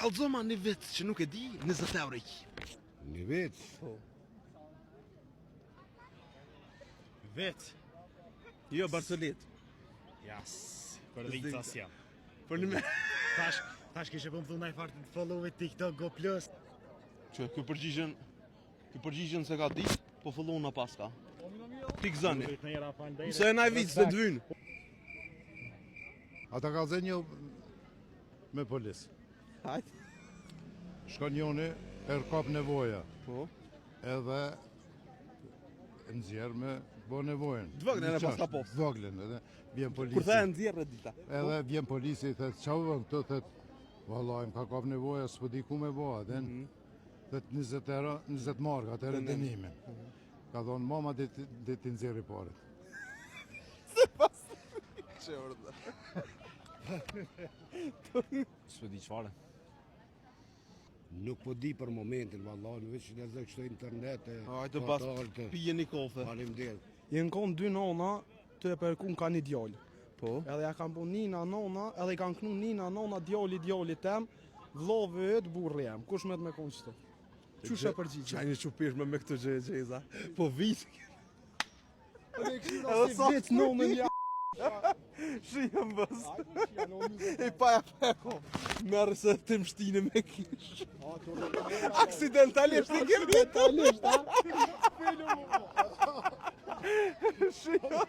Kallëzo ma një vit që nuk e di, 20 euro i ki. Një vit? Po. Vet. Jo, Barcelit. Jas, për dhitas jam. Për një me... Tash kishe po më thunë ai fart follow TikTok Go Plus. Që ky përgjigjen se ka ditë, po follow na paska. Pik zani. Se e naj vic të dvynë. Ata ka zënë një me polis. Hajt. Shkon njoni, kap nevoja. Po. Edhe nxjerr me bo nevojën. Dvoglen e pas ka post. Dvoglen, edhe vjen polisi. Kur the nxjerr e dita. Edhe vjen polisi i thet, çau vën këtu, thet, vallai më ka kap nevoja, s'po di ku me bo atë. Thet 20 euro, 20 marka atë dënimin. Ka thonë mama dhe ti nxjerri parët. Se pas. Çe urdhë. S'po di çfarë. Nuk po di për momentin, vallai, në veç lezoj kështu internet e... Hajde pas pije një kofe. Faleminderit. Jenë konë dy nona të e përkun ka një djallë. Po. Edhe ja kanë bu nina nona, edhe i kanë knu nina nona djalli tem, vllove e të burri jem. Kush me të me konë qëtë? Qushe përgjigje? Qaj një qupish me këtë gjeza. Po vit. Edhe sa vit nonën ja. Shihem bës. E paja peko. Merë se të mshtine me kish. Aksidentalisht i kemë Aksidentalisht, ha? Shihem.